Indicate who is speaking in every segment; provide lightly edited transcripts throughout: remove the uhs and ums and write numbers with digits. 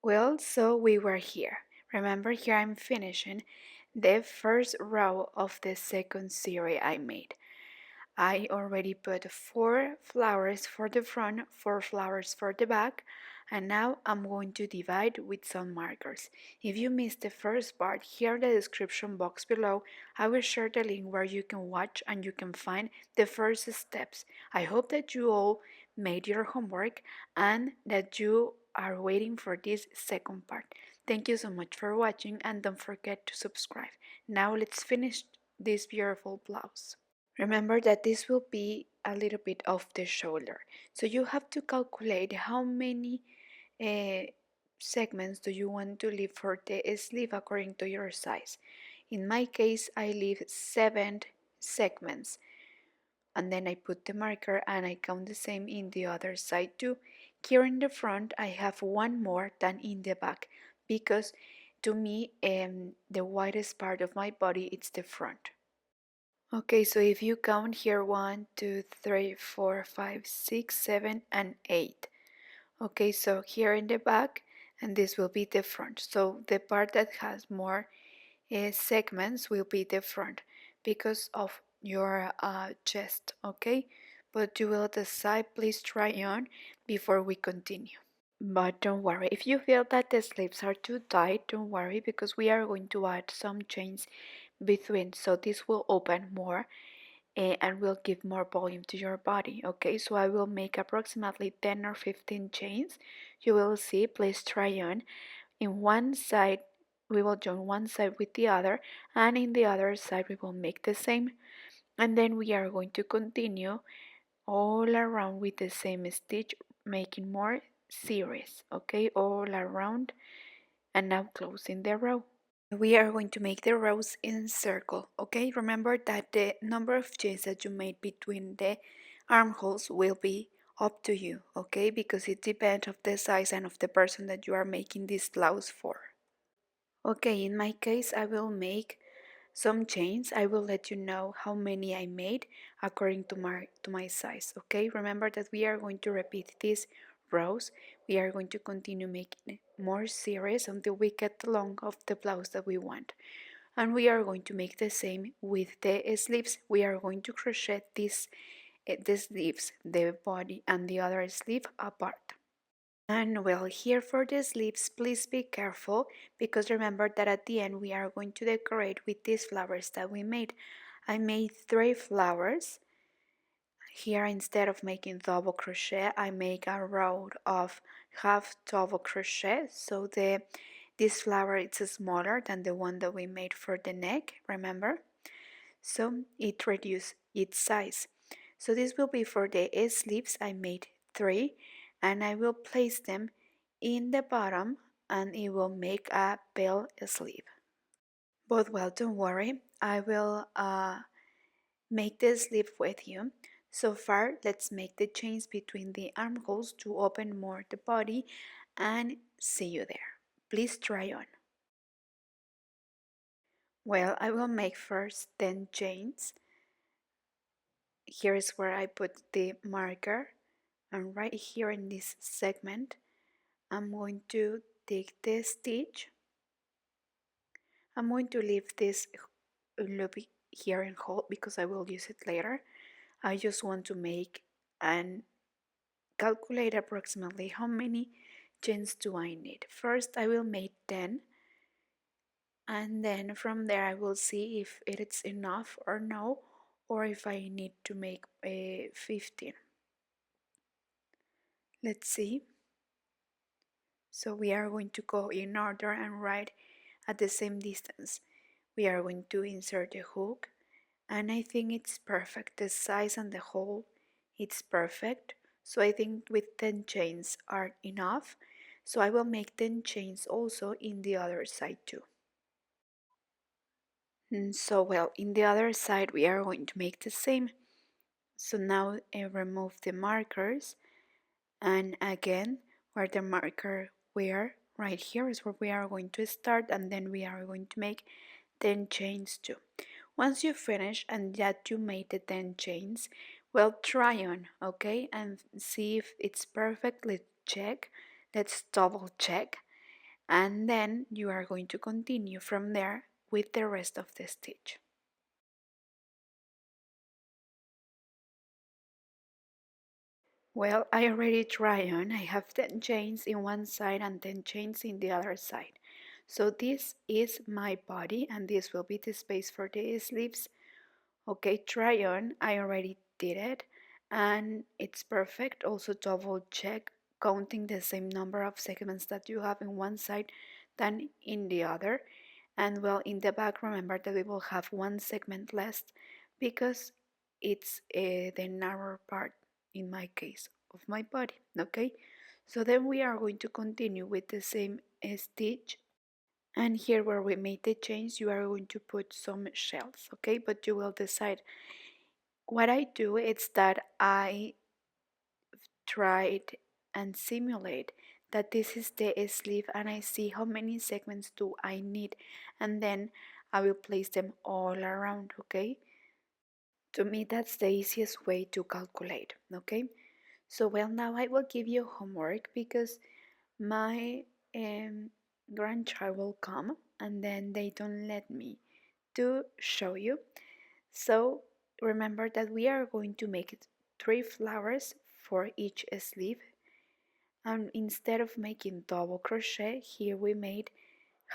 Speaker 1: Well, so we were here. Remember, here I'm finishing the first row of the second series I made. I already put 4 flowers for the front, 4 flowers for the back, and now I'm going to divide with some markers. If you missed the first part, here in the description box below, I will share the link where you can watch and you can find the first steps. I hope that you all made your homework and that you are waiting for this second part. Thank you so much for watching and don't forget to subscribe. Now let's finish this beautiful blouse. Remember that this will be a little bit off the shoulder. So you have to calculate how many uh, segments do you want to leave for the sleeve according to your size. In my case, I leave 7 segments and then I put the marker and I count the same in the other side too. Here in the front, I have one more than in the back because to me, the widest part of my body is the front. Okay, so if you count here 1, 2, 3, 4, 5, 6, 7, and 8. Okay, so here in the back, and this will be the front. So the part that has more segments will be the front because of your chest. Okay, but you will decide. Please try on before we continue. But don't worry, if you feel that the sleeves are too tight, don't worry because we are going to add some chains between, so this will open more and will give more volume to your body. Okay, so I will make approximately 10 or 15 chains. You will see, please try on. In one side we will join one side with the other, and in the other side we will make the same, and then we are going to continue all around with the same stitch, making more series. Okay, all around, and now closing the row. We are going to make the rows in circle. Okay, remember that the number of chains that you made between the armholes will be up to you. Okay, because it depends of the size and of the person that you are making this blouse for. Okay, in my case I will make some chains. I will let you know how many I made according to my size. Okay, remember that we are going to repeat these rows. We are going to continue making more series until we get the length of the blouse that we want, and we are going to make the same with the sleeves. We are going to crochet the sleeves, the body and the other sleeve apart. And well, here for the sleeves, please be careful because remember that at the end we are going to decorate with these flowers that we made. I made 3 flowers. Here, instead of making double crochet, I make a row of half double crochet, so this flower is smaller than the one that we made for the neck, remember? So it reduces its size. So this will be for the sleeves. I made 3 and I will place them in the bottom and it will make a bell sleeve. But well, don't worry, I will make the sleeve with you. So far, let's make the chains between the armholes to open more the body and see you there. Please try on. Well, I will make first 10 chains. Here is where I put the marker, and right here in this segment I'm going to take the stitch. I'm going to leave this loop here and hold because I will use it later. I just want to make and calculate approximately how many chains do I need. First I will make 10 and then from there I will see if it is enough or no, or if I need to make a 15. Let's see. So we are going to go in order and right at the same distance. We are going to insert the hook, and I think it's perfect. The size and the hole, it's perfect. So I think with 10 chains are enough. So I will make 10 chains also in the other side too. So well, in the other side we are going to make the same. So now I remove the markers, and again where the marker where right here is where we are going to start, and then we are going to make 10 chains too. Once you finish and that you made the 10 chains, well, try on, okay, and see if it's perfect. Let's check, let's double check, and then you are going to continue from there with the rest of the stitch. Well, I already tried on. I have 10 chains in one side and 10 chains in the other side. So this is my body and this will be the space for the sleeves. Okay, try on. I already did it and it's perfect. Also double check counting the same number of segments that you have in one side than in the other. And well, in the back, remember that we will have one segment less because it's the narrow part in my case of my body. Okay, so then we are going to continue with the same stitch, and here where we made the chains you are going to put some shells. Okay, but you will decide. What I do is that I tried and simulate that this is the sleeve and I see how many segments do I need, and then I will place them all around. Okay, to me that's the easiest way to calculate. Okay, so well, now I will give you homework because my grandchild will come and then they don't let me to show you. So remember that we are going to make 3 flowers for each sleeve, and instead of making double crochet here we made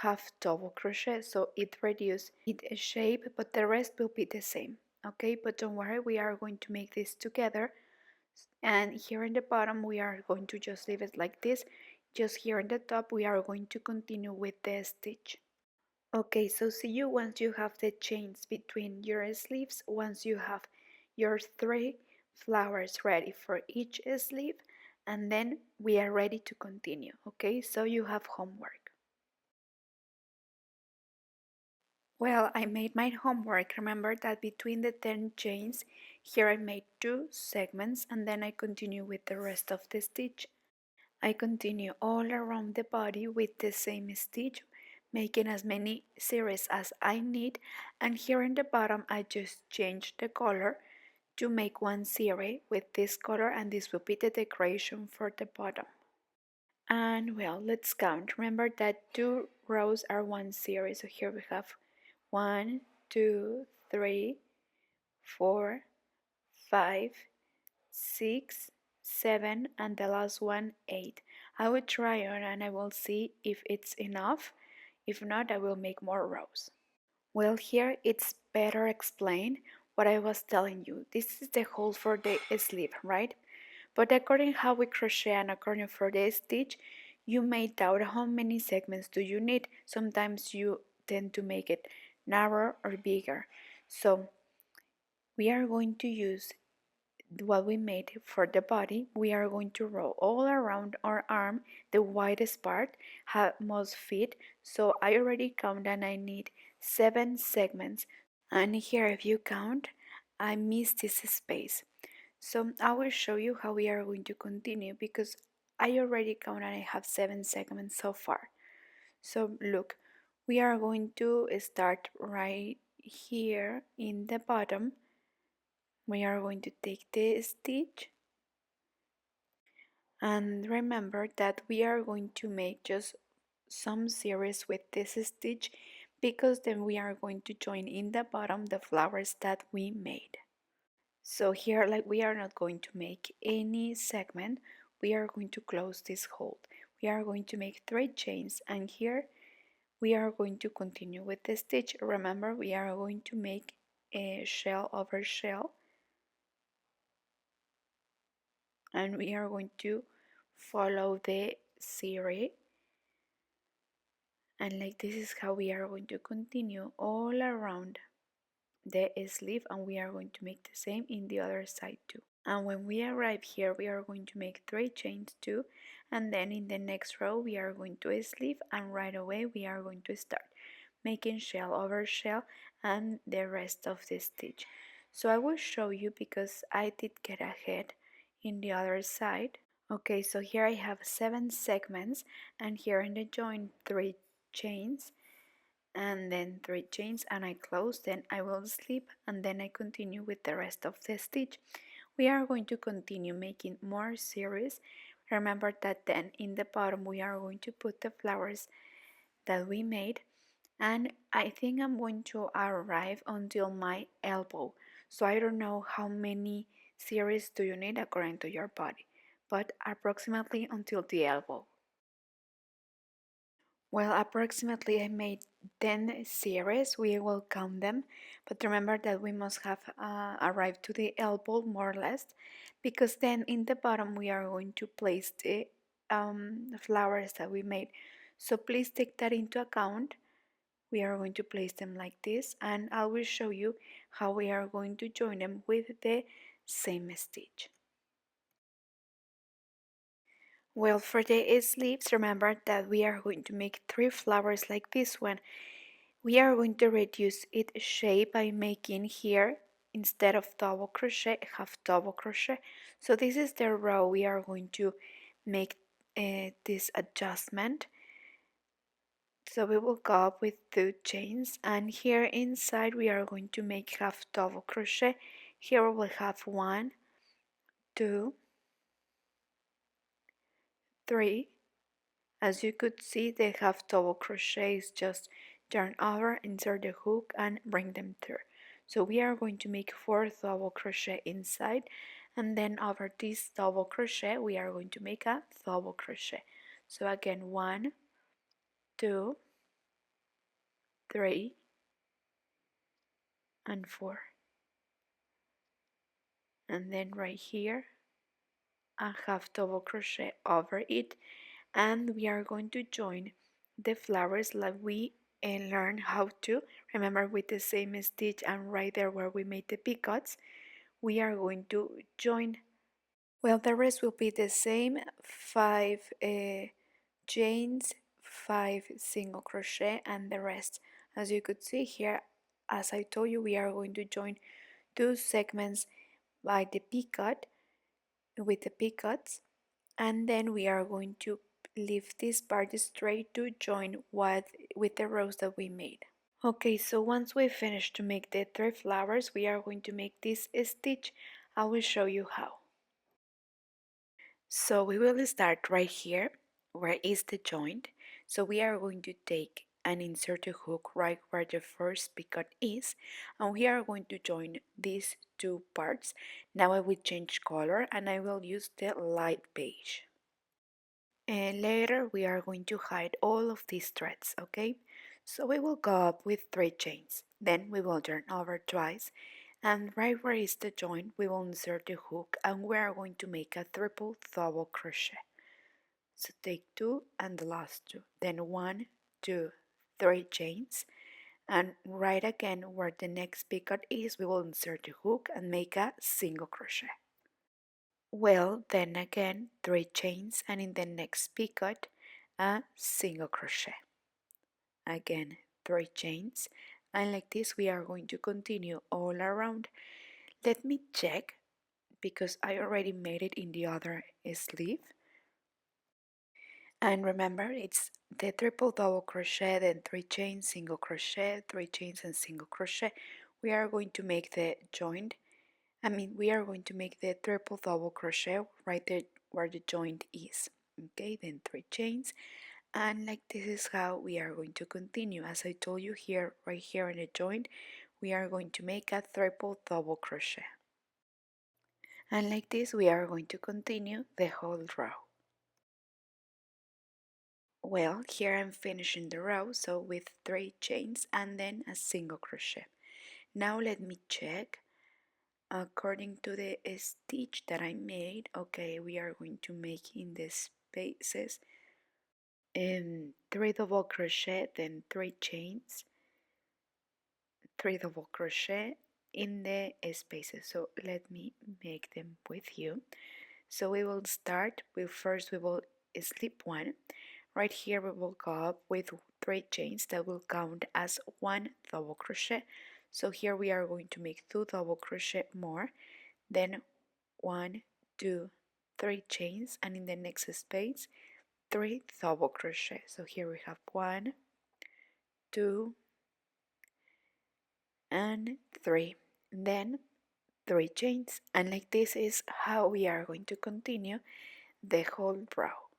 Speaker 1: half double crochet, so it reduced its shape but the rest will be the same. Okay, but don't worry, we are going to make this together, and here in the bottom we are going to just leave it like this. Just here in the top we are going to continue with the stitch. Okay, so see you once you have the chains between your sleeves, once you have your 3 flowers ready for each sleeve, and then we are ready to continue. Okay, so you have homework. Well, I made my homework. Remember that between the 10 chains, here I made 2 segments and then I continue with the rest of the stitch. I continue all around the body with the same stitch, making as many series as I need, and here in the bottom I just change the color to make one series with this color, and this will be the decoration for the bottom. And well, let's count. Remember that 2 rows are one series, so here we have 1, 2, 3, 4, 5, 6, 7, and the last one 8. I will try on and I will see if it's enough. If not, I will make more rows. Well, here it's better explained what I was telling you. This is the hole for the sleeve, right? But according how we crochet and according for the stitch, you may doubt how many segments do you need. Sometimes you tend to make it narrower or bigger. So we are going to use what we made for the body. We are going to roll all around our arm. The widest part must fit, so I already count and I need 7 segments, and here if you count I missed this space, so I will show you how we are going to continue because I already count and I have 7 segments so far. So look, we are going to start right here in the bottom. We are going to take the stitch, and remember that we are going to make just some series with this stitch because then we are going to join in the bottom the flowers that we made. So here, like, we are not going to make any segment, we are going to close this hole. We are going to make 3 chains, and here we are going to continue with the stitch. Remember, we are going to make a shell over shell, and we are going to follow the series, and like this is how we are going to continue all around the sleeve, and we are going to make the same in the other side too. And when we arrive here we are going to make 3 chains too, and then in the next row we are going to sleeve, and right away we are going to start making shell over shell and the rest of the stitch. So I will show you because I did get ahead in the other side. Okay, so here I have 7 segments, and here in the joint 3 chains and then 3 chains, and I close, then I will slip, and then I continue with the rest of the stitch. We are going to continue making more series. Remember that then in the bottom we are going to put the flowers that we made, and I think I'm going to arrive until my elbow. So I don't know how many series do you need according to your body, but approximately until the elbow. Well, approximately I made 10 series, we will count them, but remember that we must have arrived to the elbow more or less, because then in the bottom we are going to place the flowers that we made. So please take that into account. We are going to place them like this, and I will show you how we are going to join them with the same stitch. Well, for the sleeves, remember that we are going to make 3 flowers like this one. We are going to reduce its shape by making here, instead of double crochet, half double crochet. So this is the row we are going to make this adjustment. So we will go up with 2 chains, and here inside we are going to make half double crochet. Here we will have 1, 2, 3. As you could see, the half double crochet is just turn over, insert the hook, and bring them through. So we are going to make 4 double crochet inside, and then over this double crochet we are going to make a double crochet. So again, 1, 2, 3, and 4. And then right here a half double crochet over it, and we are going to join the flowers like we learn how to. Remember, with the same stitch and right there where we made the picots, we are going to join. Well, the rest will be the same, 5 chains, 5 single crochet, and the rest. As you could see here, as I told you, we are going to join 2 segments by the picot with the picots, and then we are going to leave this part straight to join with the rows that we made. Okay, so once we finish to make the 3 flowers, we are going to make this stitch. I will show you how. So we will start right here where is the joint. So we are going to take and insert the hook right where the first picot is, and we are going to join these 2 parts. Now I will change color and I will use the light beige. And later we are going to hide all of these threads, okay? So we will go up with 3 chains, then we will turn over twice, and right where is the joint we will insert the hook, and we are going to make a triple double crochet. So take 2 and the last 2, then 1, 2, 3 chains, and right again where the next picot is we will insert the hook and make a single crochet. Well, then again 3 chains, and in the next picot a single crochet. Again 3 chains, and like this we are going to continue all around. Let me check because I already made it in the other sleeve. And remember, it's the triple double crochet, then 3 chains, single crochet, 3 chains, and single crochet. We are going to make the joint. We are going to make the triple double crochet right there where the joint is. Okay, then 3 chains, and like this is how we are going to continue. As I told you here, right here in the joint, we are going to make a triple double crochet. And like this, we are going to continue the whole row. Well, here I'm finishing the row, so with 3 chains and then a single crochet. Now let me check. According to the stitch that I made, okay, we are going to make in the spaces 3 double crochet, then 3 chains, 3 double crochet in the spaces. So let me make them with you. So we will start with, first we will slip 1. Right here we will go up with 3 chains that will count as 1 double crochet. So here we are going to make 2 double crochet more, then 1, 2, 3 chains, and in the next space 3 double crochet. So here we have 1, 2, and 3, then 3 chains, and like this is how we are going to continue the whole row.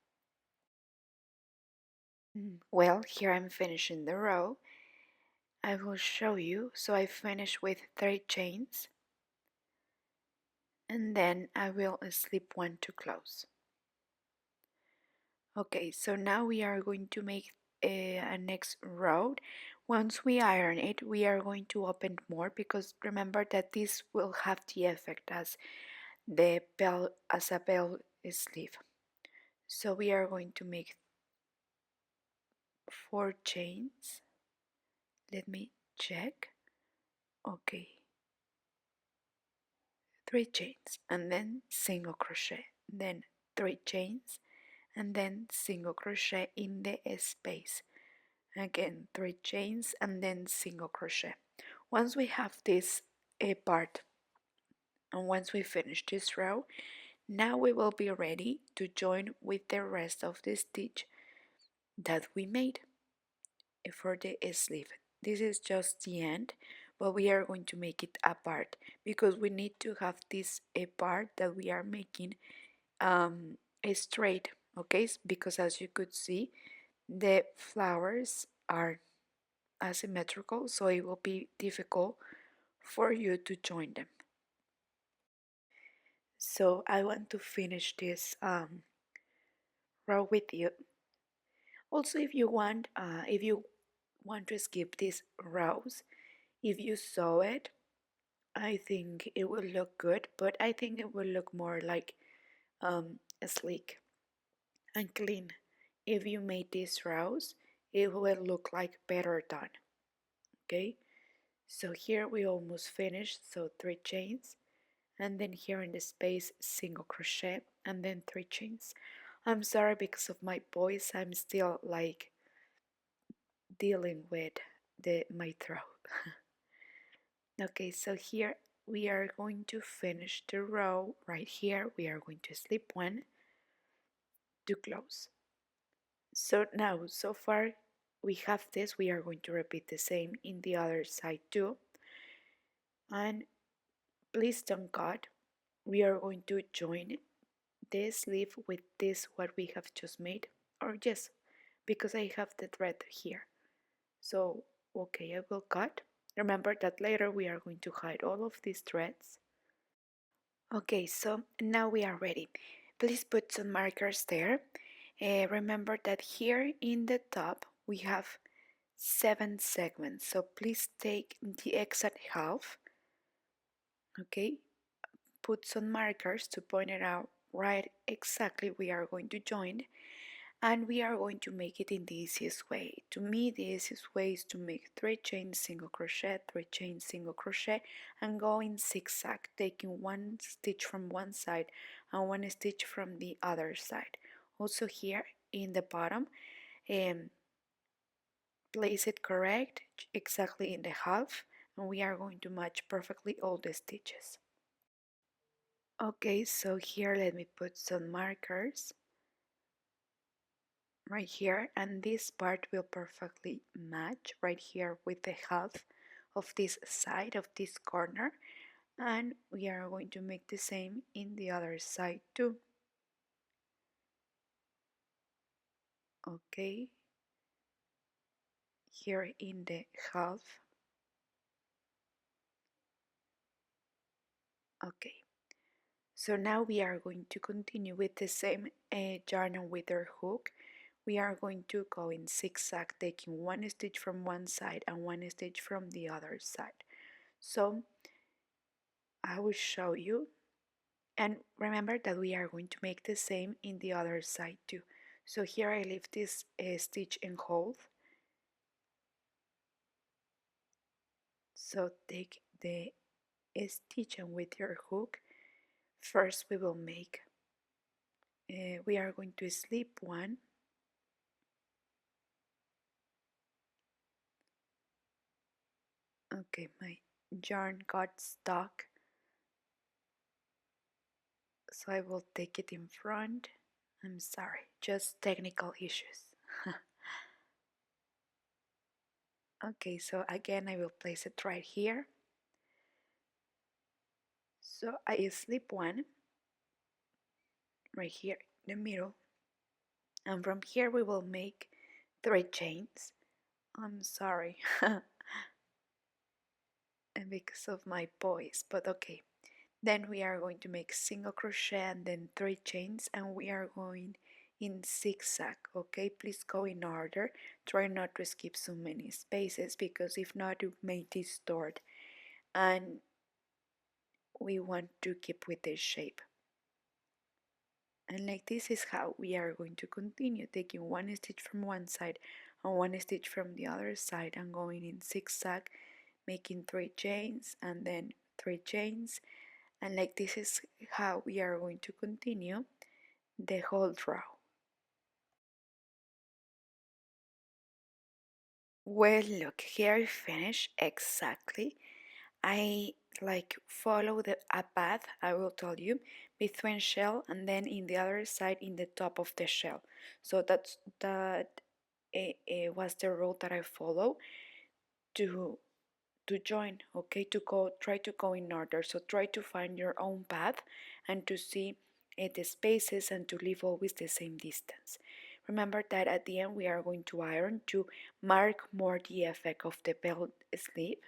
Speaker 1: Well, here I'm finishing the row. I will show you. So I finish with 3 chains, and then I will slip one to close. Okay, so now we are going to make a next row. Once we iron it, we are going to open more, because remember that this will have the effect as a bell sleeve. So we are going to make 4 chains. Let me check. Okay, 3 chains and then single crochet, then 3 chains and then single crochet in the space, again 3 chains and then single crochet. Once we have this part, and once we finish this row, now we will be ready to join with the rest of the stitch that we made for the sleeve. This is just the end, but we are going to make it apart, because we need to have this a part that we are making straight, okay? Because as you could see, the flowers are asymmetrical, so it will be difficult for you to join them. So I want to finish this row with you. Also, if you want to skip these rows, if you sew it, I think it will look good, but I think it will look more like sleek and clean. If you made these rows, it will look like better done. Okay, so here we almost finished. So 3 chains, and then here in the space single crochet, and then 3 chains. I'm sorry, because of my voice, I'm still like dealing with my throat. Okay, so here we are going to finish the row. Right here we are going to slip one to close. So now, so far we have this. We are going to repeat the same in the other side too, and please don't cut. We are going to join this sleeve with this what we have just made, or yes, because I have the thread here. So okay, I will cut. Remember that later we are going to hide all of these threads. Okay, so now we are ready. Please put some markers there. Remember that here in the top we have 7 segments, so please take the exact half. Okay, put some markers to point it out right exactly we are going to join, and we are going to make it in the easiest way. To me, the easiest way is to make 3 chains single crochet, 3 chains single crochet, and go in zigzag, taking 1 stitch from one side and 1 stitch from the other side. Also here in the bottom, place it correct, exactly in the half, and we are going to match perfectly all the stitches. Okay, so here let me put some markers right here, and this part will perfectly match right here with the half of this side of this corner, and we are going to make the same in the other side too. Okay, here in the half. Okay, so now we are going to continue with the same yarn and wither hook. We are going to go in zigzag, taking 1 stitch from one side and 1 stitch from the other side. So I will show you, and remember that we are going to make the same in the other side too. So here I leave this stitch and hold. So take the stitch and with your hook, first we will make, we are going to slip one. Okay, my yarn got stuck, so I will take it in front. I'm sorry, just technical issues. Okay, so again I will place it right here. So I slip one right here, the middle, and from here we will make 3 chains. I'm sorry and because of my voice, but okay. Then we are going to make single crochet and then 3 chains, and we are going in zigzag. Okay, please go in order. Try not to skip so many spaces because if not it may distort, and we want to keep with this shape. And like this is how we are going to continue, taking one stitch from one side and one stitch from the other side and going in zigzag, making 3 chains and then 3 chains, and like this is how we are going to continue the whole row. Well, look, here I finish exactly. I like follow a path, I will tell you, between shell and then in the other side in the top of the shell. So that was the rule that I follow to join, okay, to go, try to go in order. So try to find your own path and to see the spaces and to leave always the same distance. Remember that at the end we are going to iron to mark more the effect of the belt sleeve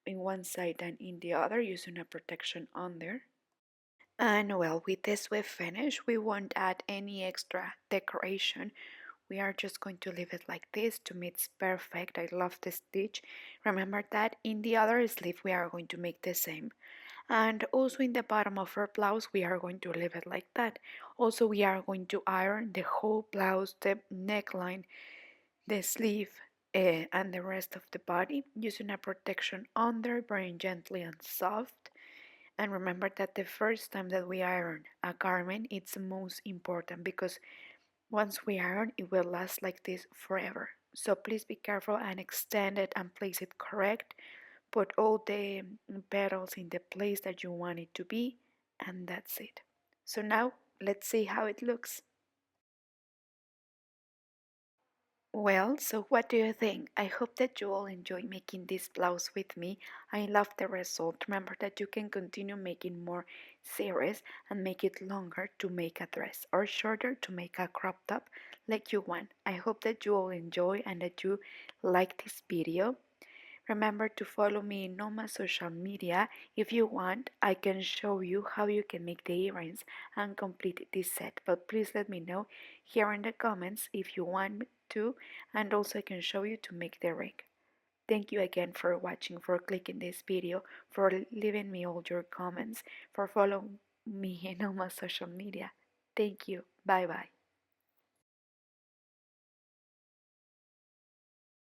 Speaker 1: in one side than in the other, using a protection under. And well, with this we finish. We won't add any extra decoration. We are just going to leave it like this. To me it's perfect. I love the stitch. Remember that in the other sleeve we are going to make the same. And also in the bottom of our blouse we are going to leave it like that. Also we are going to iron the whole blouse, the neckline, the sleeve, and the rest of the body, using a protection under, very gently and soft. And remember that the first time that we iron a garment, it's the most important because once we iron, it will last like this forever. So please be careful and extend it and place it correct. Put all the petals in the place that you want it to be, and that's it. So now let's see how it looks. Well, so what do you think? I hope that you all enjoy making this blouse with me. I love the result. Remember that you can continue making more series and make it longer to make a dress or shorter to make a crop top like you want. I hope that you all enjoy and that you like this video. Remember to follow me in all my social media. If you want, I can show you how you can make the earrings and complete this set. But please let me know here in the comments if you want me to, and also I can show you to make the ring. Thank you again for watching, for clicking this video, for leaving me all your comments, for following me in all my social media. Thank you. Bye bye.